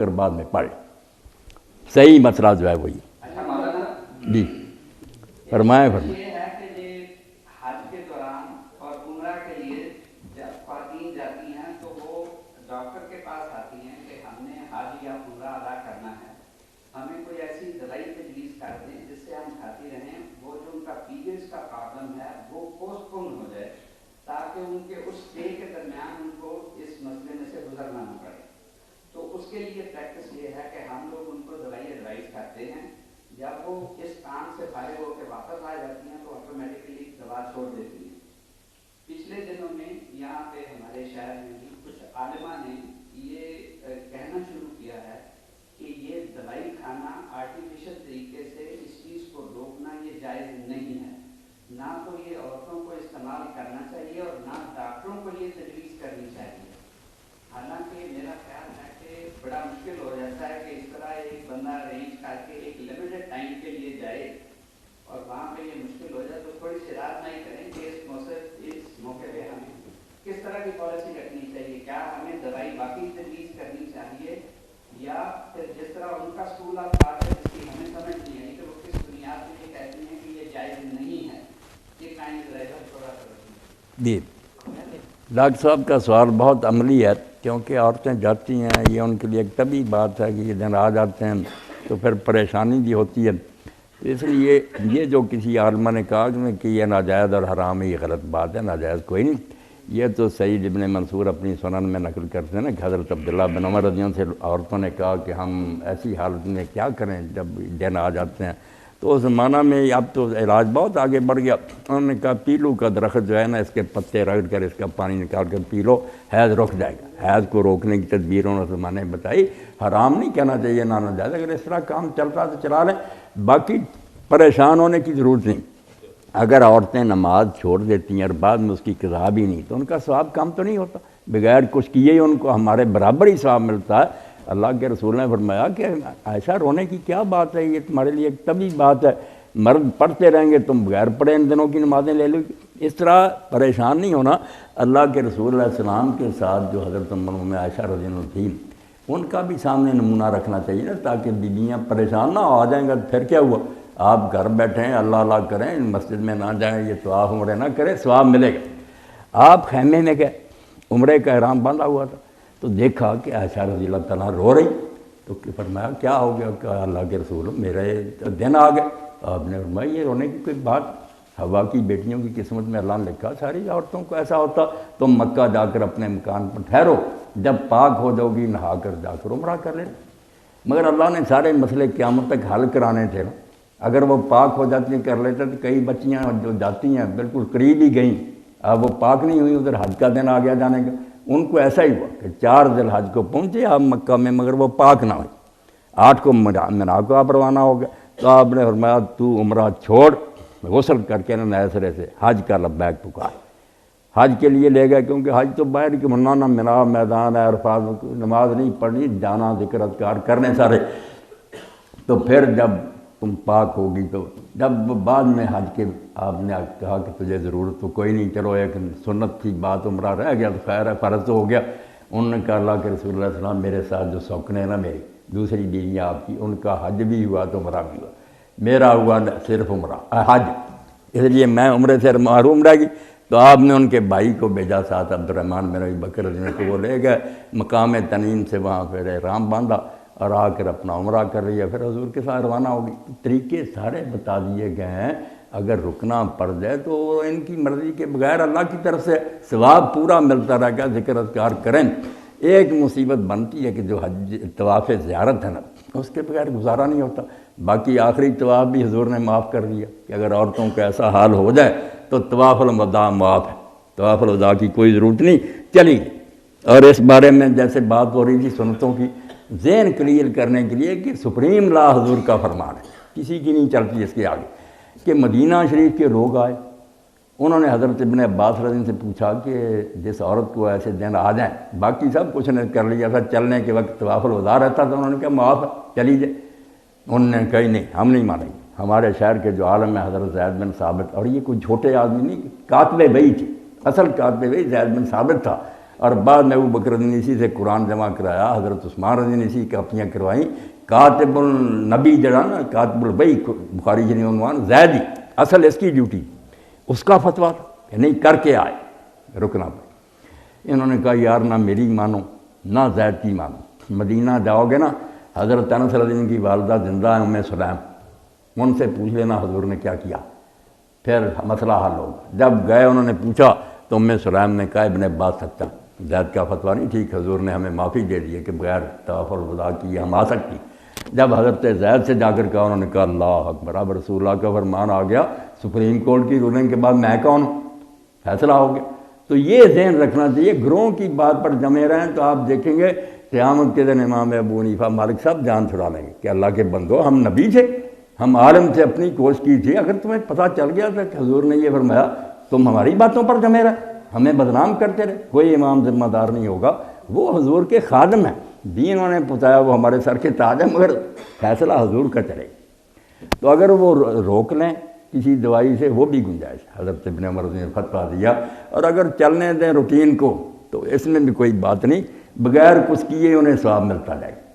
پھر بعد میں پڑھ صحیح مسئلہ جو ہے وہی۔ اچھا مولانا جی فرمائیں۔ یہ ہے کہ یہ حج کے دوران اور عمرہ کے لیے جب خواتین جاتی ہیں تو وہ ڈاکٹر کے پاس آتی ہیں کہ ہم نے حج یا عمرہ ادا کرنا ہے، ہمیں کوئی ایسی دوائی تجویز کر دیں جس سے ہم کھاتی رہیں، وہ جو ان کا پیریڈس کا پرابلم ہے وہ پوسٹ پون ہو جائے تاکہ ان کے اس ڈے کے درمیان ان کو اس مسئلے میں سے گزرنا نہ پڑے۔ تو اس کے لیے پریکٹس یہ ہے کہ ہم لوگ ان کو دوائی ایڈوائز کرتے ہیں، جب وہ اس کام سے فارغ ہو کے واپس آ جاتی ہیں تو آٹومیٹکلی دوا چھوڑ دیتی ہیں۔ پچھلے دنوں میں یہاں پہ ہمارے شہر میں بھی کچھ عالمہ نے یہ کہنا شروع کیا ہے کہ یہ دوائی کھانا آرٹیفیشل طریقے سے اس چیز کو روکنا یہ جائز نہیں ہے، نہ تو یہ عورتوں کو استعمال کرنا چاہیے اور نہ ڈاکٹروں کو یہ تجویز کرنی چاہیے۔ حالانکہ میرا خیال ہے کہ بڑا مشکل ہو جاتا ہے کہ اس طرح ایک بندہ ارینج کر کے ایک لمیٹڈ ٹائم کے لیے جائے اور وہاں پہ یہ مشکل ہو جائے، تو تھوڑی سی رات نہیں کریں کہ اس موقع پہ ہمیں کس طرح کی پالیسی رکھنی چاہیے؟ کیا ہمیں دوائی باقی تجویز کرنی چاہیے یا پھر جس طرح ان کا اسکول آف تھاٹ ہے جس کی ہمیں سمجھ نہیں آئی کہ وہ کس بنیاد پہ یہ کہتی ہیں کہ یہ جائز نہیں ہے، یہ کائنڈ رہے گا تھوڑا سا۔ جی ڈاکٹر صاحب کا سوال بہت عملی ہے، کیونکہ عورتیں جاتی ہیں، یہ ان کے لیے ایک طبی بات ہے کہ یہ دن آ جاتے ہیں تو پھر پریشانی بھی ہوتی ہے۔ اس لیے یہ جو کسی عالمہ نے کہا کہ یہ ناجائز اور حرام ہے، یہ غلط بات ہے، ناجائز کوئی نہیں۔ یہ تو سعید ابن منصور اپنی سنن میں نقل کرتے ہیں نا کہ حضرت عبداللہ بن عمر رضی اللہ عنہ سے عورتوں نے کہا کہ ہم ایسی حالت میں کیا کریں جب دن آ جاتے ہیں، تو اس زمانہ میں اب تو علاج بہت آگے بڑھ گیا۔ انہوں نے کہا پیلو کا درخت جو ہے نا، اس کے پتے رگڑ کر اس کا پانی نکال کر پی لو، حیض رک جائے گا۔ حیض کو روکنے کی تدبیر انہوں نے زمانے میں بتائی۔ حرام نہیں کہنا چاہیے، نہ ناجائز، اگر اس طرح کام چلتا تو چلا لیں، باقی پریشان ہونے کی ضرورت نہیں۔ اگر عورتیں نماز چھوڑ دیتی ہیں اور بعد میں اس کی قضا بھی نہیں تو ان کا ثواب کم تو نہیں ہوتا، بغیر کچھ کیے ہی ان کو ہمارے برابر ہی ثواب ملتا ہے۔ اللہ کے رسول نے فرمایا کہ عائشہ رونے کی کیا بات ہے، یہ تمہارے لیے ایک طبی بات ہے، مرد پڑھتے رہیں گے تم بغیر پڑھے ان دنوں کی نمازیں لے لو گی۔ اس طرح پریشان نہیں ہونا۔ اللہ کے رسول علیہ السلام کے ساتھ جو حضرت ام عائشہ رضی اللہ عنہ تھی، ان کا بھی سامنے نمونہ رکھنا چاہیے نا، تاکہ بیویاں پریشان نہ آ جائیں گا پھر کیا ہوا، آپ گھر بیٹھیں اللہ اللہ کریں، مسجد میں نہ جائیں، یہ طواف عمرے نہ کریں، ثواب ملے گا۔ آپ خیمے میں گئے، عمرے کا احرام باندھا ہوا تھا، تو دیکھا کہ عائشہ رضی اللہ تعالیٰ رو رہی، تو فرمایا کیا ہو گیا؟ کہ اللہ کے رسول میرے دن آ گئے۔ آپ نے فرمایا یہ رونے کی کوئی بات، ہوا کی بیٹیوں کی قسمت میں اللہ نے لکھا ساری عورتوں کو ایسا ہوتا، تم مکہ جا کر اپنے مکان پر ٹھہرو، جب پاک ہو جاؤ گی نہا کر جا کر عمرہ کر لینا۔ مگر اللہ نے سارے مسئلے قیامت تک حل کرانے تھے نا، اگر وہ پاک ہو جاتی ہیں کر لیتے تو کئی بچیاں جو جاتی ہیں بالکل قریب ہی گئیں، اب وہ پاک نہیں ہوئی، ادھر حج کا دن آ گیا جانے کا۔ ان کو ایسا ہی ہوا کہ 4 ذی الحج کو پہنچے آپ مکہ میں، مگر وہ پاک نہ ہوئی، 8 کو منا کو آپ روانہ ہو گئے، تو آپ نے فرمایا تو عمرہ چھوڑ، غسل کر کے نئے سرے سے حج کا لبیک پکار، حج کے لیے لے گئے، کیونکہ حج تو باہر کی منانا منا میدان ہے، عرفات، نماز نہیں پڑھنی، جانا ذکر اذکار کرنے سارے۔ تو پھر جب تم پاک ہوگی تو جب بعد میں حج کے آپ نے کہا کہ تجھے ضرورت تو کوئی نہیں، چلو ایک سنت کی بات عمرہ رہ گیا تو خیر ہے، فرض تو ہو گیا۔ انہوں نے کہا اللہ کے رسول اللہ علیہ وسلم میرے ساتھ جو سوکنے نا میری دوسری بیویاں آپ کی، ان کا حج بھی ہوا تو عمرہ بھی ہوا، میرا ہوا صرف عمرہ حج، اس لیے میں عمرے سے محروم رہ گئی۔ تو آپ نے ان کے بھائی کو بھیجا ساتھ عبد الرحمن بن ابی بکر رضی اللہ عنہ کو، وہ لے گئے مقام تنعیم سے، وہاں پھر احرام باندھا اور آ کر اپنا عمرہ کر لیا، پھر حضور کے ساتھ روانہ ہوگی۔ طریقے سارے بتا دیے گئے ہیں، اگر رکنا پڑ جائے تو ان کی مرضی کے بغیر اللہ کی طرف سے ثواب پورا ملتا رہے گا، ذکر اذکار کریں۔ ایک مصیبت بنتی ہے کہ جو حج طواف زیارت ہے نا، اس کے بغیر گزارا نہیں ہوتا۔ باقی آخری طواف بھی حضور نے معاف کر دیا کہ اگر عورتوں کا ایسا حال ہو جائے تو طواف الوداع معاف ہے، طواف الوداع کی کوئی ضرورت نہیں، چلی گئی۔ اور اس بارے میں جیسے بات ہو رہی تھی سنتوں کی، ذہن کلیئر کرنے کے لیے کہ سپریم لا حضور کا فرمان ہے، کسی کی نہیں چلتی اس کے آگے، کہ مدینہ شریف کے لوگ آئے، انہوں نے حضرت ابن عباس رضی اللہ عنہ سے پوچھا کہ جس عورت کو ایسے دن آ جائیں، باقی سب کچھ نے کر لیا تھا، چلنے کے وقت طواف الوداع رہتا تھا، انہوں نے کہا معاف ہے چلی جائے۔ انہوں نے کہا نہیں ہم نہیں مانیں گے، ہمارے شہر کے جو عالم ہے حضرت زید بن ثابت، اور یہ کوئی چھوٹے آدمی نہیں، کاتب وحی تھی، اصل کاتب وحی زید بن ثابت تھا، اور بعد میں ابو بکر رضی اللہ عنہ سے قرآن جمع کرایا، حضرت عثمان رضی اللہ عنہ کاپیاں کروائیں، کاتب النبی جڑا نا، کاتب البئی بخاری شریف عنوان زید ہی اصل اس کی ڈیوٹی، اس کا فتویٰ تھا کہ نہیں کر کے آئے رکنا پڑے۔ انہوں نے کہا یار نہ میری مانو نہ زید کی مانو، مدینہ جاؤ گے نا حضرت انس رضی اللہ عنہ کی والدہ زندہ ہیں ام سلیم، ان سے پوچھ لینا حضور نے کیا کیا، پھر مسئلہ حل ہوگا۔ جب گئے انہوں نے پوچھا تو ام سلیم نے کہا ابن عباس سچا، زید کا فتویٰ نہیں ٹھیک، حضور نے ہمیں معافی دے دی ہے کہ بغیر طواف الوداع کی ہم آ سکتی۔ جب حضرت زید سے جا کر کہا انہوں نے کہا اللہ اکبر، اب رسول اللہ کا فرمان آ گیا، سپریم کورٹ کی رولنگ کے بعد میں کون ہوں، فیصلہ ہو گیا۔ تو یہ ذہن رکھنا چاہیے، گروہ کی بات پر جمے رہیں تو آپ دیکھیں گے قیامت کے دن امام ابو حنیفہ مالک صاحب جان چھڑا لیں گے کہ اللہ کے بندو ہم نبی تھے، ہم عالم تھے، اپنی کوشش کی تھی، اگر تمہیں پتہ چل گیا تھا کہ حضور نے یہ فرمایا تم ہماری باتوں پر جمے رہے، ہمیں بدنام کرتے رہے، کوئی امام ذمہ دار نہیں ہوگا، وہ حضور کے خادم ہیں، دین انہوں نے بتایا وہ ہمارے سر کے تاج ہے، مگر فیصلہ حضور کا چلے۔ تو اگر وہ روک لیں کسی دوائی سے وہ بھی گنجائش، حضرت ابن عمر نے فتویٰ دیا، اور اگر چلنے دیں روٹین کو تو اس میں بھی کوئی بات نہیں، بغیر کچھ کیے انہیں ثواب ملتا جائے گا۔